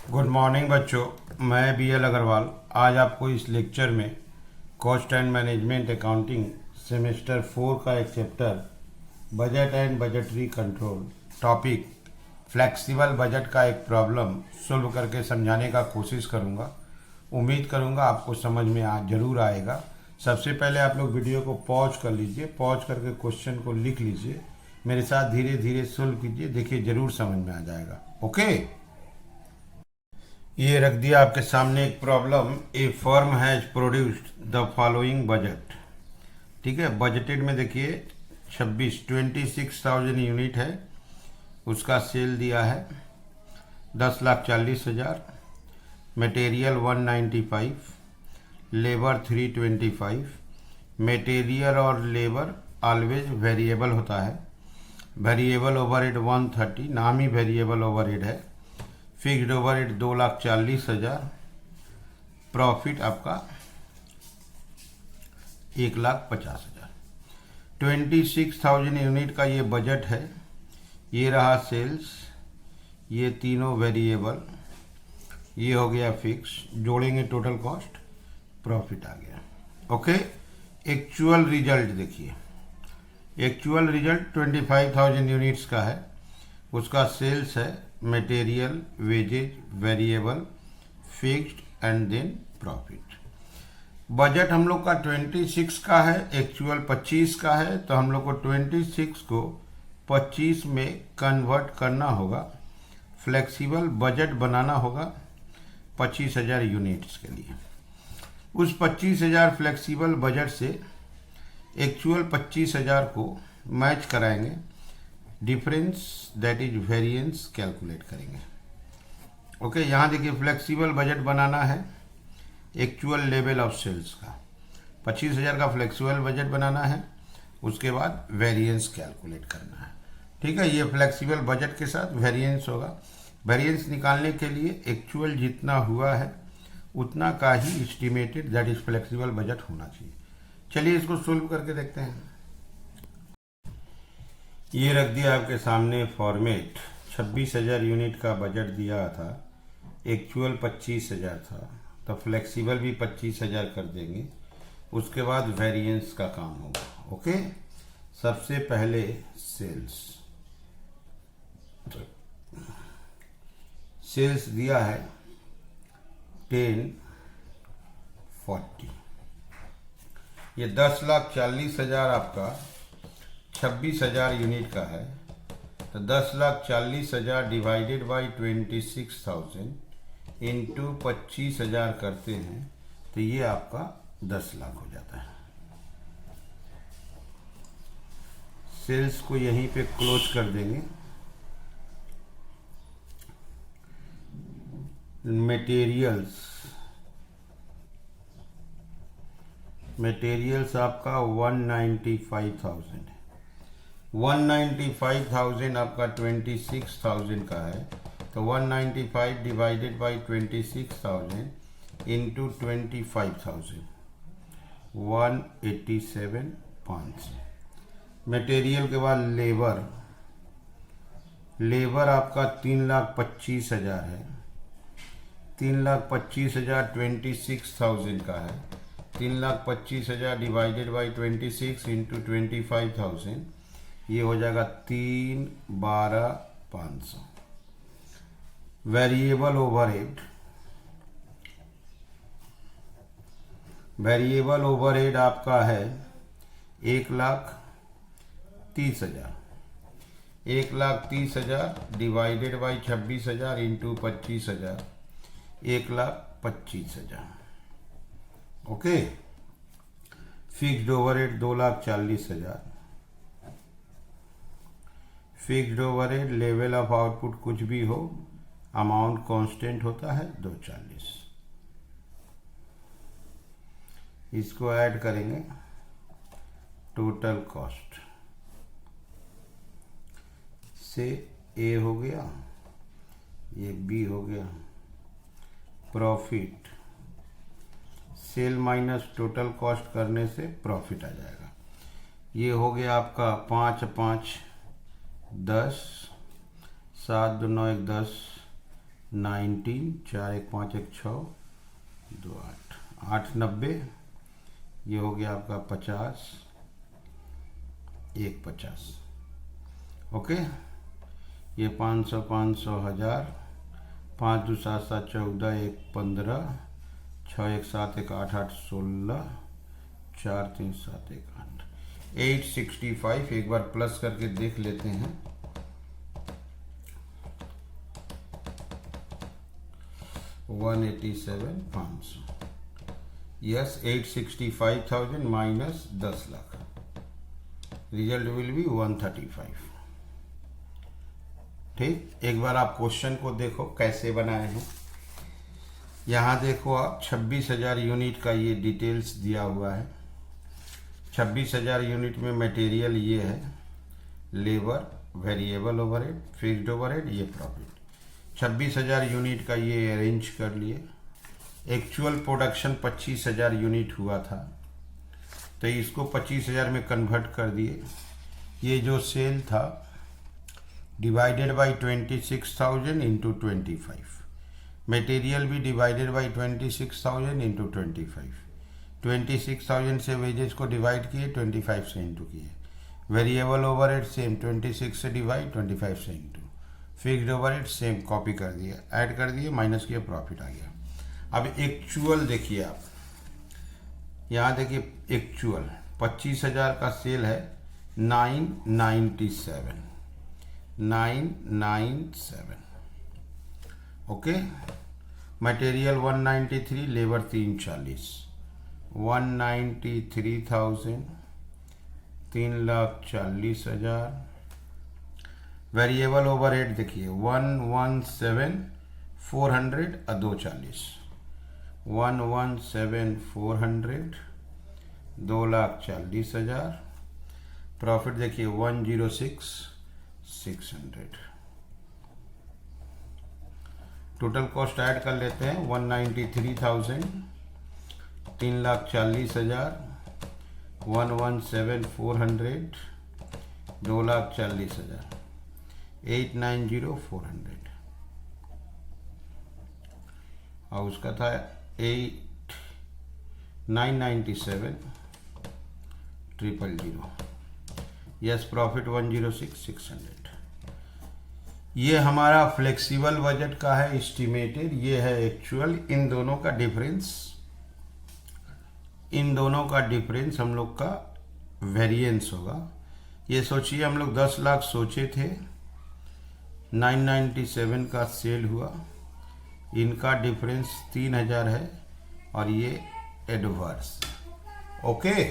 Good morning बच्चों, मैं BL Agarwal आज आपको इस लेक्चर में cost and management accounting semester 4 का एक chapter budget and budgetary control topic flexible budget का एक प्रॉब्लम सॉल्व करके समझाने का कोशिश करूंगा। उम्मीद करूंगा आपको समझ में ज़रूर आएगा। सबसे पहले आप लोग वीडियो को पॉज कर लीजिए, पॉज करके क्वेश्चन को लिख लीजिए, मेरे साथ धीरे धीरे सॉल्व कीजिए, देखिए ज़रूर समझ में आ जाएगा। ओके, ये रख दिया आपके सामने एक problem. A firm has produced the following budget. ठीक है, बजटेड में देखिए 26,000 यूनिट है, उसका सेल दिया है 10,40,000, मटेरियल 195, लेबर 325। मटेरियल और लेबर ऑलवेज वेरिएबल होता है। वेरिएबल ओवरहेड 130, नाम ही वेरिएबल ओवरहेड है। फिक्स्ड ओवरहेड 2,40,000, प्रॉफिट आपका 1,50,000। 26,000 यूनिट का ये बजट है। ये रहा सेल्स, ये तीनों वेरिएबल, ये हो गया फिक्स, जोड़ेंगे टोटल कॉस्ट, प्रॉफिट आ गया। ओके, एक्चुअल रिजल्ट देखिए। एक्चुअल रिजल्ट 25,000 यूनिट्स का है, उसका सेल्स है, material, wages, variable, fixed and then profit. Budget हम लोग का 26 का है, एक्चुअल 25 का है, तो हम लोग को 26 को 25 में कन्वर्ट करना होगा। फ्लेक्सिबल बजट बनाना होगा 25,000 यूनिट्स के लिए। उस 25,000 फ्लेक्सिबल बजट से एक्चुअल 25,000 को मैच कराएंगे, difference that is variance calculate करेंगे। ओके, यहाँ देखिए फ्लेक्सिबल बजट बनाना है एक्चुअल लेवल ऑफ सेल्स का। 25,000 का फ्लेक्सिबल बजट बनाना है, उसके बाद वेरिएंस कैलकुलेट करना है। ठीक है, ये फ्लेक्सिबल बजट के साथ वेरिएंस होगा। वेरिएंस निकालने के लिए एक्चुअल जितना हुआ है उतना का ही estimated that is flexible budget होना चाहिए। चलिए इसको सोल्व करके देखते हैं। ये रख दिया आपके सामने फॉर्मेट। 26,000 यूनिट का बजट दिया था, एक्चुअल 25,000 था, तो फ्लेक्सिबल भी 25,000 कर देंगे, उसके बाद वेरिएंस का काम होगा। ओके, सबसे पहले सेल्स। सेल्स दिया है 1040। ये 10,40,000 आपका 26,000 यूनिट का है, तो 10,40,000 डिवाइडेड बाई 26,000 इंटू 25,000 करते हैं, तो ये आपका 10 लाख हो जाता है। सेल्स को यहीं पे क्लोज कर देंगे। मटेरियल्स आपका 195,000 है। 195,000 आपका 26,000 का है, तो 195 डिवाइडेड बाई 26,000 इंटू 25,000 187,500। मटेरियल के बाद लेबर आपका 3,25,000 है। 3,25,000 26,000 का है, 3,25,000 डिवाइडेड बाई 26 इंटू 25,000, ये हो जाएगा 3,12,500। वेरिएबल ओवरहेड आपका है 1,30,000। 1,30,000 divided by 26,000 into 25,000, 1,25,000। Okay, fixed overhead 2,40,000। Fixed overhead level of output कुछ भी हो, अमाउंट कांस्टेंट होता है 240। इसको ऐड करेंगे, टोटल कॉस्ट से ए हो गया, ये बी हो गया, profit, sale minus total cost करने से प्रॉफिट आ जाएगा। ये हो गया आपका 5 5 10, 7 2 9 1 10, 19, 4 1 5 1 6, 2 8, 8 90, ये हो गया आपका 50, 1 50। ओके, ये 500 500 1000, 5 2 7 7 14, 1 15, 6 1 7 1 8 8 16, 4 3 7 1 8, 865। एक बार प्लस करके देख लेते हैं। $187,500, yes, 865,000 minus 10 lakh, result will be 135। ठीक, एक बार आप क्वेश्चन को देखो कैसे बनाए हैं। यहाँ देखो आप 26,000 यूनिट का ये डिटेल्स दिया हुआ है। 26,000 यूनिट में मटेरियल ये है, labour, variable overhead, fixed overhead, ये प्रॉफिट। 26,000 यूनिट का ये अरेंज कर लिए। एक्चुअल प्रोडक्शन 25,000 यूनिट हुआ था, तो इसको 25,000 में कन्वर्ट कर दिए। ये जो सेल था डिवाइडेड बाई 26,000 इंटू 25, मटेरियल भी डिवाइडेड बाई 26,000 इंटू 25, 26,000 से वेजेस को डिवाइड किए, 25 से इंटू किए। वेरिएबल ओवरहेड सेम 26 से डिवाइड, 25 से into. Fixed overhead same copy कर दिए, ऐड कर दिए, माइनस किया, प्रॉफिट आ गया। अब एक्चुअल देखिए आप, यहाँ देखिए एक्चुअल 25,000 का सेल है 997। Okay, material 193, labour 340, 193,000, 3,40,000। Variable overhead देखिए 117,400 और 240, 117,400, 2,40,000। प्रॉफिट देखिए 106,600। टोटल कॉस्ट ऐड कर लेते हैं, 193,000, 3,40,000, 117,400, 2,40,000, 890,400। और उसका था 997,000। Yes, profit 106,600। ये हमारा फ्लेक्सिबल बजट का है एस्टिमेटेड, ये है एक्चुअल। इन दोनों का डिफरेंस हम लोग का वेरिएंस होगा। ये सोचिए हम लोग 10 लाख सोचे थे, 997 का सेल हुआ, इनका डिफरेंस 3,000 है और ये एडवर्स। ओके,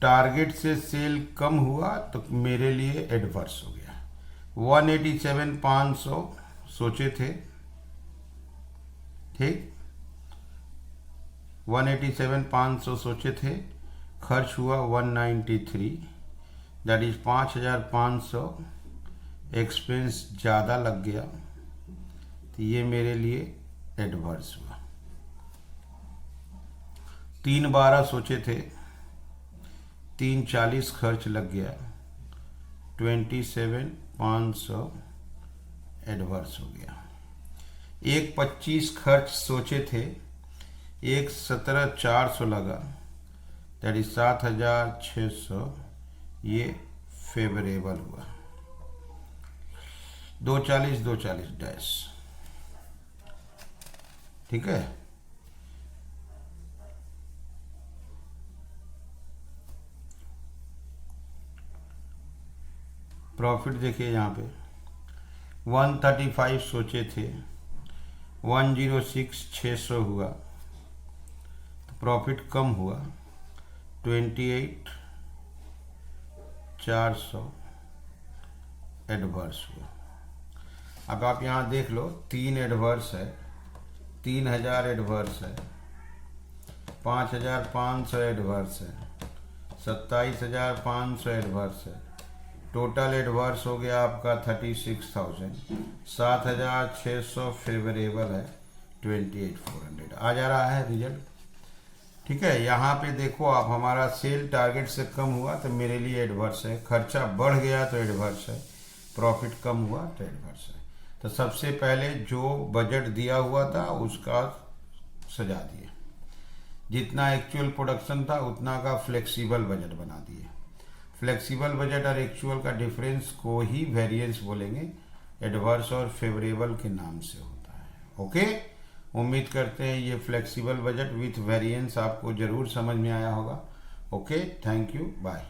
टारगेट से सेल कम हुआ तो मेरे लिए एडवर्स हो गया। 187,500 सोचे थे, ठीक, 187,500 सोचे थे, खर्च हुआ 193, दैट इज 5,500 एक्सपेंस ज़्यादा लग गया, तो ये मेरे लिए एडवर्स हुआ। 312 सोचे थे, 340 खर्च लग गया, 27,500 एडवर्स हो गया। 125 खर्च सोचे थे, 17,400 लगा, दैट इज 7,600, ये फेवरेबल हुआ। 240 डैश, ठीक है। प्रॉफिट देखिए यहाँ पे 135 सोचे थे, 106,600 हुआ, तो प्रॉफिट कम हुआ, 28,400 एडवर्स हुआ। अब आप यहाँ देख लो, 3 एडवर्स है, 3,000 एडवर्स है, 5,500 एडवर्स है, 27,500 एडवर्स है। टोटल एडवर्स हो गया आपका 36,000, 7,600 फेवरेबल है, 28,400 आ जा रहा है रिजल्ट। ठीक है, यहाँ पे देखो आप, हमारा सेल टारगेट से कम हुआ तो मेरे लिए एडवर्स है, खर्चा बढ़ गया तो एडवर्स है, प्रॉफिट कम हुआ तो एडवर्स है। तो सबसे पहले जो बजट दिया हुआ था उसका सजा दिए, जितना एक्चुअल प्रोडक्शन था उतना का फ्लेक्सिबल बजट बना दिए। फ्लेक्सिबल बजट और एक्चुअल का डिफरेंस को ही वेरिएंस बोलेंगे, एडवर्स और फेवरेबल के नाम से होता है। ओके, उम्मीद करते हैं ये फ्लेक्सिबल बजट विथ वेरिएंस आपको जरूर समझ में आया होगा। Okay, thank you, bye.